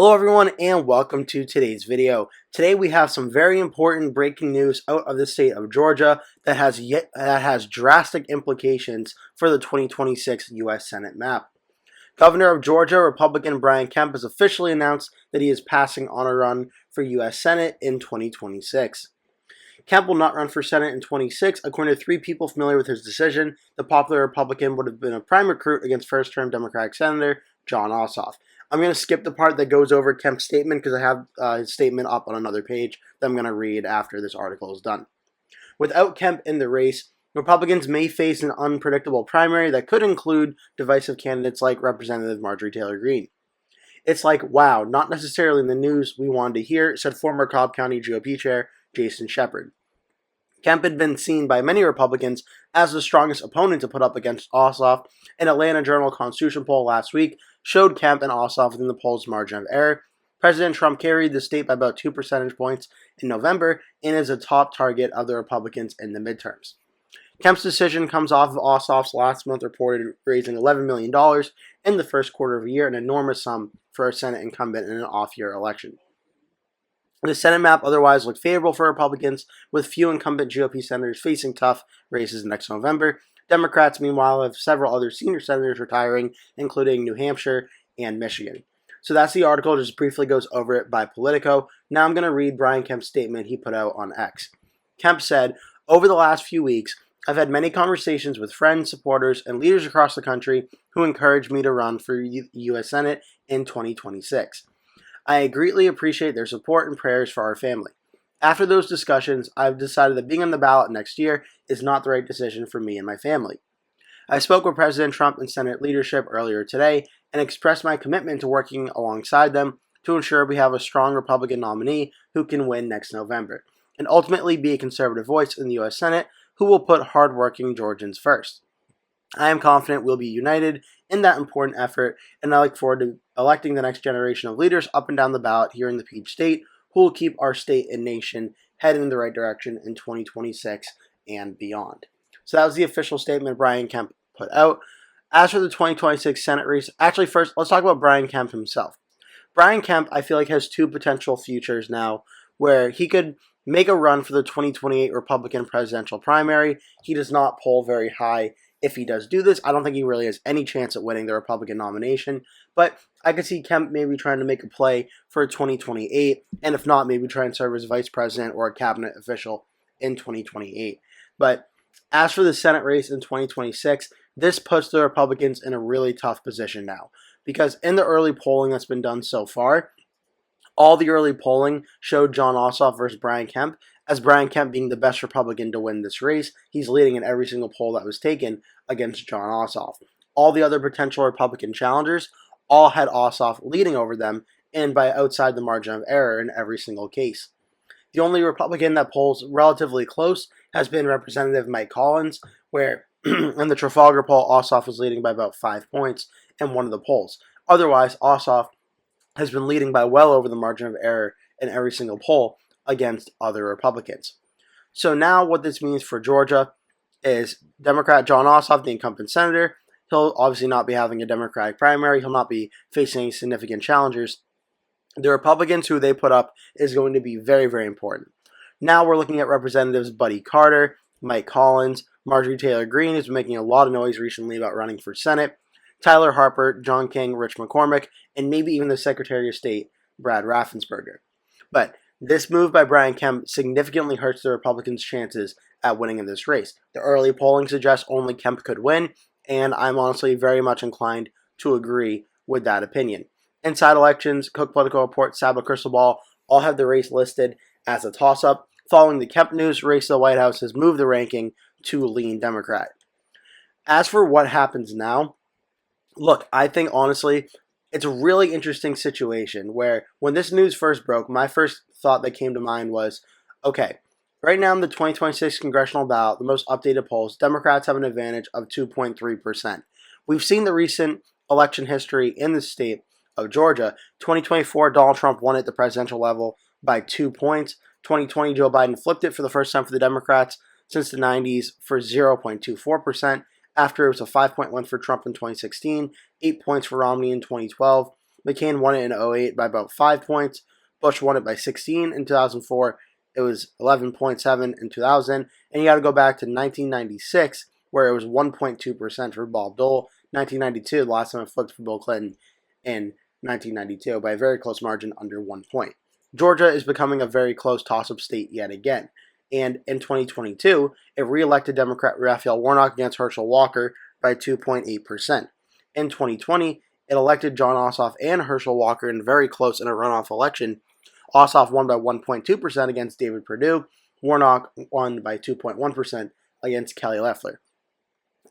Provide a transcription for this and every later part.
Hello everyone and welcome to today's video. Today we have some very important breaking news out of the state of Georgia that has drastic implications for the 2026 U.S. Senate map. Governor of Georgia, Republican Brian Kemp, has officially announced that he is passing on a run for U.S. Senate in 2026. Kemp will not run for Senate in 2026. According to three people familiar with his decision, the popular Republican would have been a prime recruit against first-term Democratic Senator Jon Ossoff. I'm going to skip the part that goes over Kemp's statement because I have his statement up on another page that I'm going to read after this article is done. Without Kemp in the race, Republicans may face an unpredictable primary that could include divisive candidates like Representative Marjorie Taylor Greene. It's like, wow, not necessarily the news we wanted to hear, said former Cobb County GOP Chair Jason Shepard. Kemp had been seen by many Republicans as the strongest opponent to put up against Ossoff. An Atlanta Journal-Constitution poll last week showed Kemp and Ossoff within the poll's margin of error. President Trump carried the state by about 2 percentage points in November and is a top target of the Republicans in the midterms. Kemp's decision comes off of Ossoff's last month reported raising $11 million in the first quarter of the year, an enormous sum for a Senate incumbent in an off-year election. The Senate map otherwise looked favorable for Republicans, with few incumbent GOP senators facing tough races next November. Democrats, meanwhile, have several other senior senators retiring, including New Hampshire and Michigan. So that's the article, just briefly goes over it by Politico. Now I'm going to read Brian Kemp's statement he put out on X. Kemp said, "Over the last few weeks, I've had many conversations with friends, supporters, and leaders across the country who encouraged me to run for U.S. Senate in 2026. I greatly appreciate their support and prayers for our family. After those discussions, I've decided that being on the ballot next year is not the right decision for me and my family. I spoke with President Trump and Senate leadership earlier today and expressed my commitment to working alongside them to ensure we have a strong Republican nominee who can win next November, and ultimately be a conservative voice in the U.S. Senate who will put hardworking Georgians first. I am confident we'll be united in that important effort, and I look forward to electing the next generation of leaders up and down the ballot here in the Peach State who will keep our state and nation headed in the right direction in 2026 and beyond." So that was the official statement Brian Kemp put out. As for the 2026 Senate race, actually first, let's talk about Brian Kemp himself. Brian Kemp, I feel like, has two potential futures now where he could make a run for the 2028 Republican presidential primary. He does not poll very high. If he does do this, I don't think he really has any chance at winning the Republican nomination, but I could see Kemp maybe trying to make a play for 2028, and if not, maybe try and serve as vice president or a cabinet official in 2028. But as for the Senate race in 2026, this puts the Republicans in a really tough position now, because in the early polling that's been done so far, all the early polling showed Jon Ossoff versus Brian Kemp, as Brian Kemp being the best Republican to win this race. He's leading in every single poll that was taken against Jon Ossoff. All the other potential Republican challengers all had Ossoff leading over them, and by outside the margin of error in every single case. The only Republican that polls relatively close has been Representative Mike Collins, where in the Trafalgar poll, Ossoff was leading by about 5 points in one of the polls. Otherwise, Ossoff has been leading by well over the margin of error in every single poll against other Republicans. So now what this means for Georgia is Democrat Jon Ossoff, the incumbent senator, he'll obviously not be having a Democratic primary. He'll not be facing any significant challengers. The Republicans who they put up is going to be very, very important. Now we're looking at Representatives Buddy Carter, Mike Collins, Marjorie Taylor Greene, who's been making a lot of noise recently about running for Senate, Tyler Harper, John King, Rich McCormick, and maybe even the Secretary of State, Brad Raffensperger. But this move by Brian Kemp significantly hurts the Republicans' chances at winning in this race. The early polling suggests only Kemp could win, and I'm honestly very much inclined to agree with that opinion. Inside Elections, Cook Political Report, Sabla Crystal Ball all have the race listed as a toss-up. Following the Kemp news, race to the White House has moved the ranking to lean Democrat. As for what happens now, look, I think honestly, it's a really interesting situation where when this news first broke, my first thought that came to mind was, okay, right now in the 2026 congressional ballot, the most updated polls, Democrats have an advantage of 2.3%. We've seen the recent election history in the state of Georgia. 2024, Donald Trump won at the presidential level by 2 points. 2020, Joe Biden flipped it for the first time for the Democrats since the 90s for 0.24%. After it was a 5-point win for Trump in 2016, 8 points for Romney in 2012, McCain won it in 2008 by about 5 points. Bush won it by 16 in 2004. It was 11.7 in 2000. And you got to go back to 1996, where it was 1.2% for Bob Dole. 1992, the last time it flipped for Bill Clinton in 1992 by a very close margin, under 1 point. Georgia is becoming a very close toss-up state yet again. And in 2022, it re-elected Democrat Raphael Warnock against Herschel Walker by 2.8%. In 2020, it elected Jon Ossoff and Herschel Walker in very close in a runoff election. Ossoff won by 1.2% against David Perdue. Warnock won by 2.1% against Kelly Loeffler.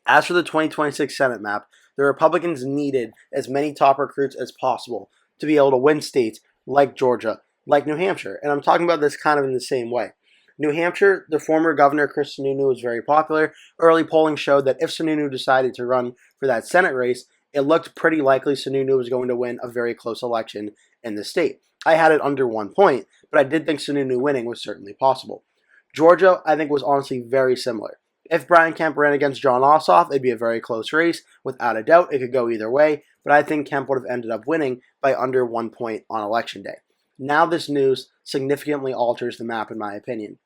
As for the 2026 Senate map, the Republicans needed as many top recruits as possible to be able to win states like Georgia, like New Hampshire. And I'm talking about this kind of in the same way. New Hampshire, the former governor, Chris Sununu, was very popular. Early polling showed that if Sununu decided to run for that Senate race, it looked pretty likely Sununu was going to win a very close election in the state. I had it under 1 point, but I did think Sununu winning was certainly possible. Georgia, I think, was honestly very similar. If Brian Kemp ran against Jon Ossoff, it'd be a very close race. Without a doubt, it could go either way, but I think Kemp would have ended up winning by under 1 point on Election Day. Now this news significantly alters the map, in my opinion.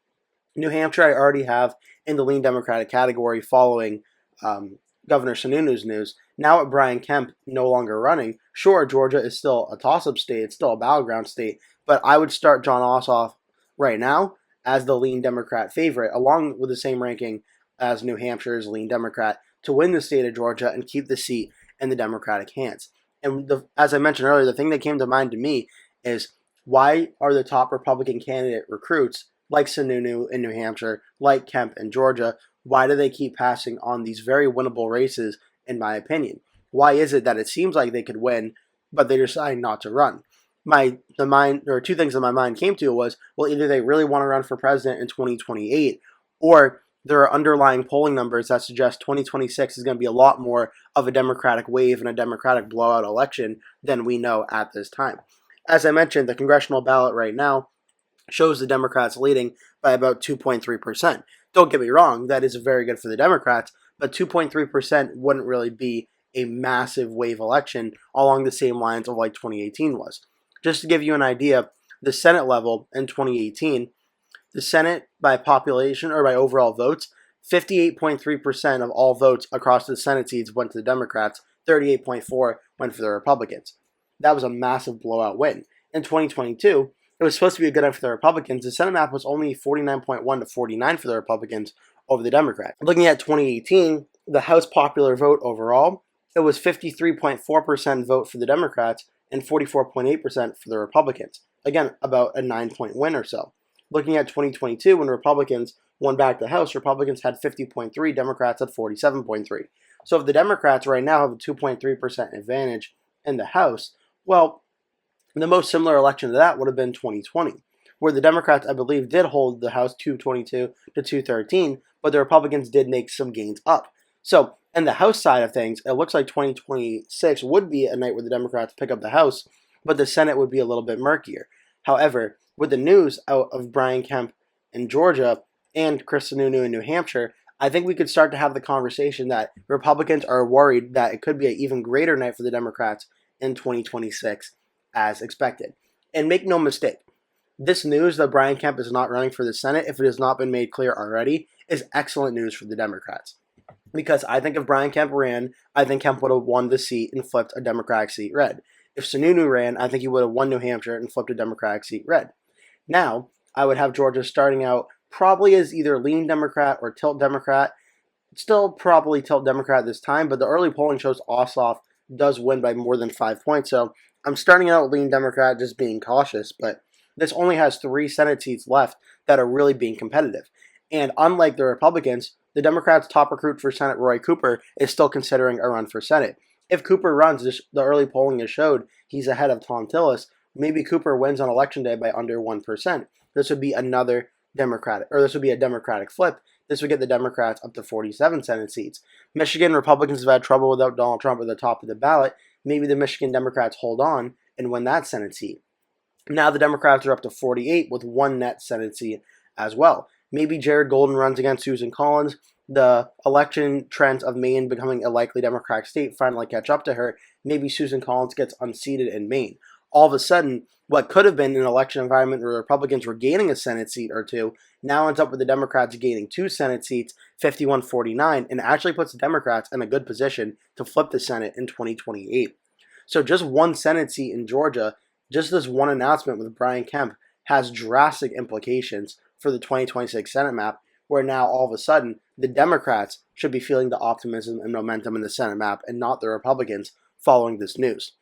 New Hampshire, I already have in the lean Democratic category following Governor Sununu's news. Now with Brian Kemp no longer running, sure, Georgia is still a toss-up state, it's still a battleground state, but I would start Jon Ossoff right now as the lean Democrat favorite, along with the same ranking as New Hampshire's lean Democrat, to win the state of Georgia and keep the seat in the Democratic hands. And as I mentioned earlier, the thing that came to mind to me is, why are the top Republican candidate recruits like Sununu in New Hampshire, like Kemp in Georgia, why do they keep passing on these very winnable races, in my opinion? Why is it that it seems like they could win, but they decide not to run? Two things that my mind came to was, well, either they really want to run for president in 2028, or there are underlying polling numbers that suggest 2026 is going to be a lot more of a Democratic wave and a Democratic blowout election than we know at this time. As I mentioned, the congressional ballot right now shows the Democrats leading by about 2.3%. Don't get me wrong, that is very good for the Democrats, but 2.3% wouldn't really be a massive wave election along the same lines of like 2018 was. Just to give you an idea, the Senate level in 2018, the Senate by population or by overall votes, 58.3% of all votes across the Senate seats went to the Democrats, 38.4% went for the Republicans. That was a massive blowout win. In 2022, it was supposed to be a good night for the Republicans. The Senate map was only 49.1 to 49 for the Republicans over the Democrats. Looking at 2018, the House popular vote overall, it was 53.4% vote for the Democrats and 44.8% for the Republicans. Again, about a 9-point win or so. Looking at 2022, when Republicans won back the House, Republicans had 50.3, Democrats had 47.3. So if the Democrats right now have a 2.3% advantage in the House, well, the most similar election to that would have been 2020, where the Democrats, I believe, did hold the House 222 to 213, but the Republicans did make some gains up. So, in the House side of things, it looks like 2026 would be a night where the Democrats pick up the House, but the Senate would be a little bit murkier. However, with the news out of Brian Kemp in Georgia and Chris Sununu in New Hampshire, I think we could start to have the conversation that Republicans are worried that it could be an even greater night for the Democrats in 2026 as expected. And make no mistake, this news that Brian Kemp is not running for the Senate, if it has not been made clear already, is excellent news for the Democrats. Because I think if Brian Kemp ran, I think Kemp would have won the seat and flipped a Democratic seat red. If Sununu ran, I think he would have won New Hampshire and flipped a Democratic seat red. Now, I would have Georgia starting out probably as either lean Democrat or tilt Democrat. Still probably tilt Democrat this time, but the early polling shows Ossoff does win by more than 5 points, so I'm starting out lean Democrat, just being cautious, but this only has 3 Senate seats left that are really being competitive. And unlike the Republicans, the Democrats' top recruit for Senate, Roy Cooper, is still considering a run for Senate. If Cooper runs, the early polling has showed he's ahead of Tom Tillis. Maybe Cooper wins on Election Day by under 1%. This would be another this would be a Democratic flip. This would get the Democrats up to 47 Senate seats. Michigan Republicans have had trouble without Donald Trump at the top of the ballot. Maybe the Michigan Democrats hold on and win that Senate seat. Now the Democrats are up to 48 with 1 net Senate seat as well. Maybe Jared Golden runs against Susan Collins. The election trends of Maine becoming a likely Democratic state finally catch up to her. maybe Susan Collins gets unseated in Maine. All of a sudden, what could have been an election environment where the Republicans were gaining a Senate seat or two now ends up with the Democrats gaining 2 Senate seats, 51-49, and actually puts the Democrats in a good position to flip the Senate in 2028. So just one Senate seat in Georgia, just this one announcement with Brian Kemp has drastic implications for the 2026 Senate map, where now all of a sudden the Democrats should be feeling the optimism and momentum in the Senate map and not the Republicans following this news.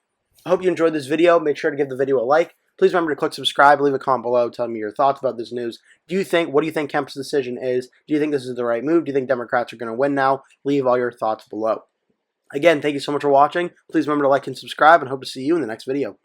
I hope you enjoyed this video. Make sure to give the video a like. Please remember to click subscribe, leave a comment below, tell me your thoughts about this news. What do you think Kemp's decision is? Do you think this is the right move? Do you think Democrats are going to win now? Leave all your thoughts below. Again, thank you so much for watching. Please remember to like and subscribe, and hope to see you in the next video.